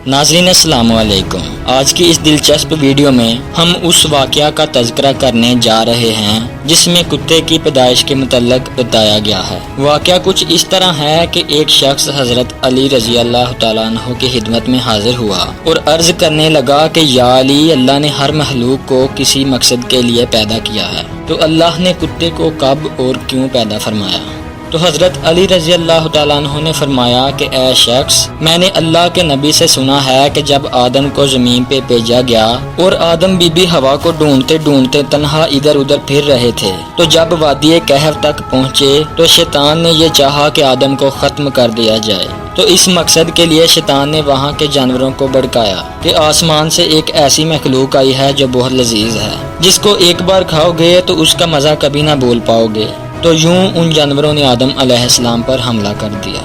नाज़रीन अस्सलाम वालेकुम। आज की इस दिलचस्प वीडियो में हम उस वाक़या का तज़किरा करने जा रहे हैं जिसमें कुत्ते की पैदाइश के मुतल्लिक़ बताया गया है। वाक़या कुछ इस तरह है कि एक शख्स हज़रत अली रज़ी अल्लाह तआला अन्हु की खिदमत में हाजिर हुआ और अर्ज़ करने लगा कि या अली, अल्लाह ने हर महलूक को किसी मकसद के लिए पैदा किया है, तो अल्लाह ने कुत्ते को कब और क्यों पैदा फरमाया? तो हज़रत अली रज़ी अल्लाह तआला अन्हु ने फरमाया कि ए शख्स, मैंने अल्लाह के नबी से सुना है कि जब आदम को ज़मीन पे भेजा गया और आदम बीबी हवा को ढूंढते ढूंढते तन्हा इधर उधर फिर रहे थे, तो जब वादी कहफ तक पहुँचे तो शैतान ने ये चाहा कि आदम को ख़त्म कर दिया जाए। तो इस मकसद के लिए शैतान ने वहाँ के जानवरों को भड़काया कि आसमान से एक ऐसी मखलूक आई है जो बहुत लजीज है, जिसको एक बार खाओगे तो उसका मज़ा कभी ना भूल पाओगे। तो यूं उन जानवरों ने आदम अलैहिस्सलाम पर हमला कर दिया।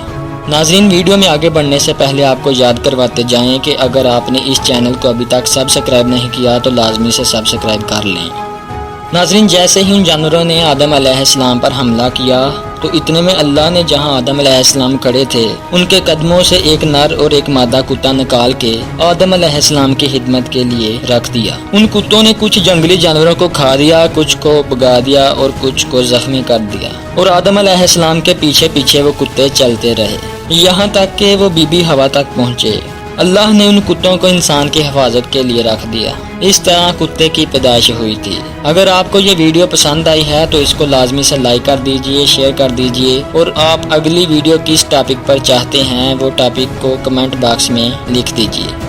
नाज़रीन, वीडियो में आगे बढ़ने से पहले आपको याद करवाते जाएं कि अगर आपने इस चैनल को अभी तक सब्सक्राइब नहीं किया तो लाजमी से सब्सक्राइब कर लें। नाज़रीन, जैसे ही उन जानवरों ने आदम अलैहिस्सलाम पर हमला किया तो इतने में अल्लाह ने जहां आदम अलैहिस्सलाम खड़े थे उनके कदमों से एक नर और एक मादा कुत्ता निकाल के आदम अलैहिस्सलाम की खिदमत के लिए रख दिया। उन कुत्तों ने कुछ जंगली जानवरों को खा दिया, कुछ को भगा दिया और कुछ को जख्मी कर दिया और आदम अलैहिस्सलाम के पीछे पीछे वो कुत्ते चलते रहे, यहाँ तक कि वो बीबी हवा तक पहुँचे। अल्लाह ने उन कुत्तों को इंसान की हिफाजत के लिए रख दिया। इस तरह कुत्ते की पैदाइश हुई थी। अगर आपको ये वीडियो पसंद आई है तो इसको लाजमी से लाइक कर दीजिए, शेयर कर दीजिए और आप अगली वीडियो किस टॉपिक पर चाहते हैं वो टॉपिक को कमेंट बॉक्स में लिख दीजिए।